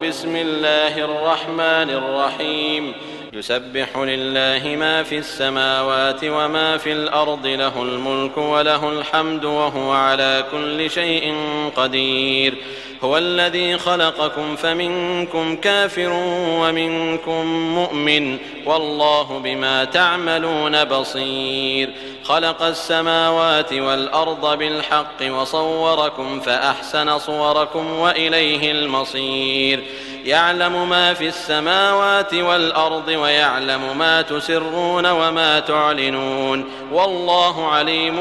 بسم الله الرحمن الرحيم يسبح لله ما في السماوات وما في الأرض له الملك وله الحمد وهو على كل شيء قدير هو الذي خلقكم فمنكم كافر ومنكم مؤمن والله بما تعملون بصير خلق السماوات والأرض بالحق وصوركم فأحسن صوركم وإليه المصير يعلم ما في السماوات والأرض ويعلم ما تسرون وما تعلنون والله عليم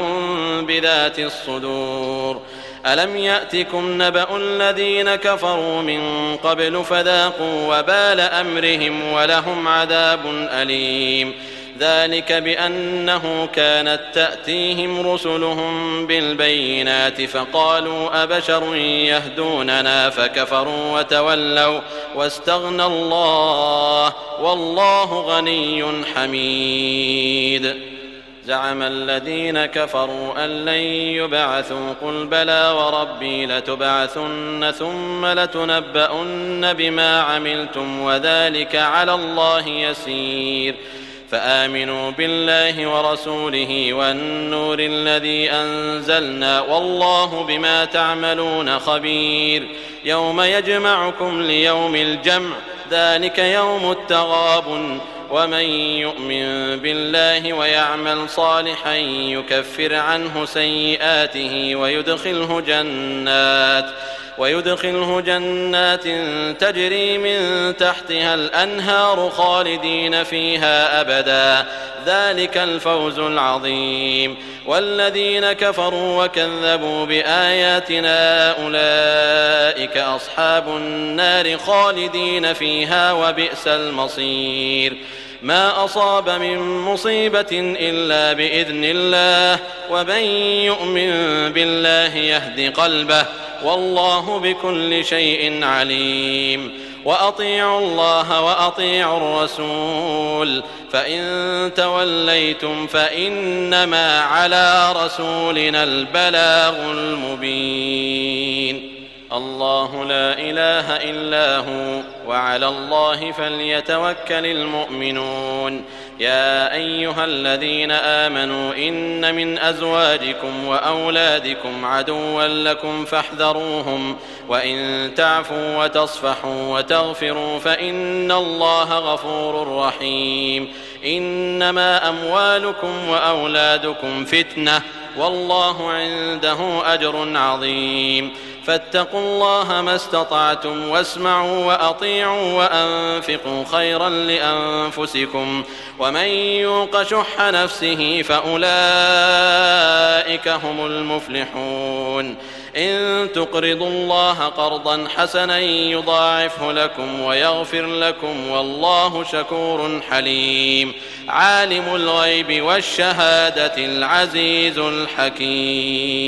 بذات الصدور ألم يأتكم نبأ الذين كفروا من قبل فذاقوا وبال أمرهم ولهم عذاب أليم ذلك بأنه كانت تأتيهم رسلهم بالبينات فقالوا أبشر يهدوننا فكفروا وتولوا واستغنى الله والله غني حميد زعم الذين كفروا أن لن يبعثوا قل بلى وربي لتبعثن ثم لتنبؤن بما عملتم وذلك على الله يسير فآمنوا بالله ورسوله والنور الذي أنزلنا والله بما تعملون خبير يوم يجمعكم ليوم الجمع ذلك يوم التغابن ومن يؤمن بالله ويعمل صالحا يكفر عنه سيئاته ويدخله جنات تجري من تحتها الأنهار خالدين فيها أبدا ذلك الفوز العظيم والذين كفروا وكذبوا بآياتنا أولئك أصحاب النار خالدين فيها وبئس المصير ما أصاب من مصيبة إلا بإذن الله ومن يؤمن بالله يهد قلبه والله بكل شيء عليم وأطيعوا الله وأطيعوا الرسول فإن توليتم فإنما على رسولنا البلاغ المبين الله لا إله إلا هو وعلى الله فليتوكل المؤمنون يا أيها الذين آمنوا إن من أزواجكم وأولادكم عدوا لكم فاحذروهم وإن تعفوا وتصفحوا وتغفروا فإن الله غفور رحيم إنما أموالكم وأولادكم فتنة والله عنده أجر عظيم فاتقوا الله ما استطعتم واسمعوا وأطيعوا وأنفقوا خيرا لأنفسكم ومن يوق شح نفسه فأولئك هم المفلحون إن تقرضوا الله قرضا حسنا يضاعفه لكم ويغفر لكم والله شكور حليم عالم الغيب والشهادة العزيز الحكيم